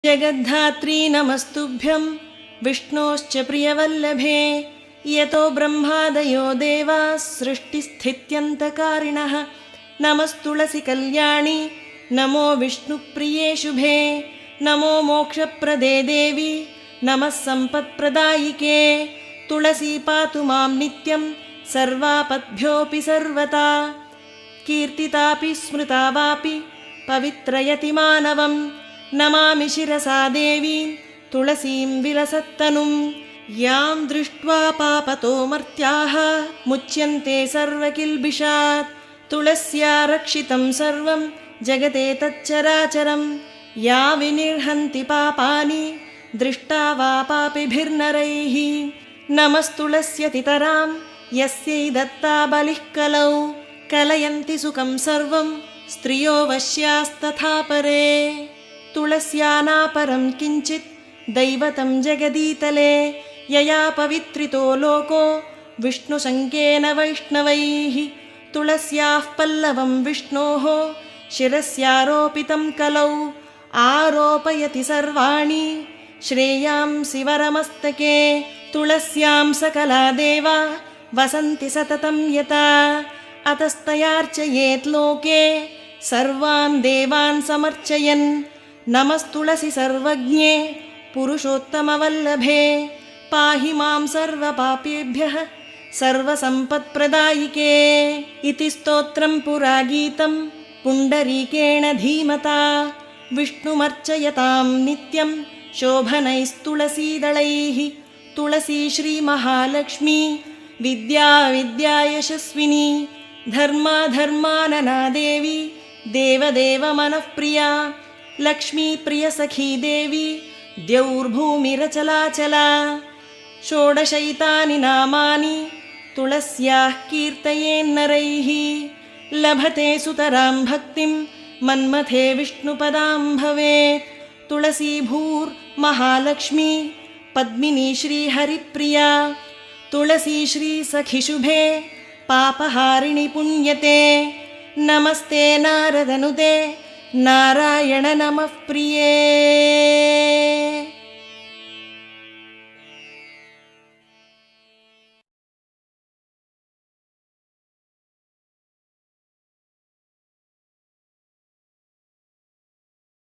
जगद्धात्री नमस्तुभ्यं विष्णोश्च प्रियवल्लभे यतो ब्रह्मादयो देवाः सृष्टिस्थित्यन्तकारिणः नमस्तुलसी कल्याणी नमो विष्णुप्रिये शुभे नमो मोक्षप्रदे देवी नमः सम्पत्प्रदायिके तुलसी पातु मां नित्यं सर्वापद्भ्योऽपि सर्वता कीर्तितापि स्मृता वापि पवित्रयति मानवं नमामि शिरसा देवीं तुलसीं विलसत्तनुं यां दृष्ट्वा पापतो मर्त्याः मुच्यन्ते सर्वकिल्बिषात् तुलस्या रक्षितं सर्वं जगते तच्चराचरं या विनिर्हन्ति पापानि दृष्टा वा पापिभिर्नरैः नमस्तुलस्यतितरां यस्यै दत्ता बलिः कलौ कलयन्ति सुखं सर्वं स्त्रियो वश्यास्तथा परे तुलस्या नापरं किञ्चित् दैवतं जगदीतले यया पवित्रितो लोको विष्णुशङ्केन वैष्णवैः तुलस्याः पल्लवं विष्णोः शिरस्यारोपितं कलौ आरोपयति सर्वाणि श्रेयांसि वरमस्तके तुलस्यां सकला देवा वसन्ति सततं यता अतस्तयार्चयेत् लोके सर्वान् देवान् समर्चयन् नमस्तुलसी सर्वज्ञे पुरुषोत्तमवल्लभे पाहि मां सर्वपापेभ्यः सर्वसम्पत्प्रदायिके इति स्तोत्रं पुरा गीतं पुण्डरीकेण धीमता विष्णुमर्चयतां नित्यं शोभनैस्तुलसीदलैः तुलसी श्रीमहालक्ष्मी विद्या विद्यायशस्विनी धर्मा धर्मानना देवी देवदेव मनःप्रिया लक्ष्मी प्रियसखी देवी द्यौर्भूमिरचलाचला षोडशैतानि नामानि तुलस्याः कीर्तयेन्नरैः लभते सुतरां भक्तिं मन्मथे विष्णुपदां भवेत् तुलसी भूर्महालक्ष्मी पद्मिनी श्रीहरिप्रिया तुलसी श्रीसखिशुभे पापहारिणि पुण्यते नमस्ते नारदनुते नारायण नमः प्रिये।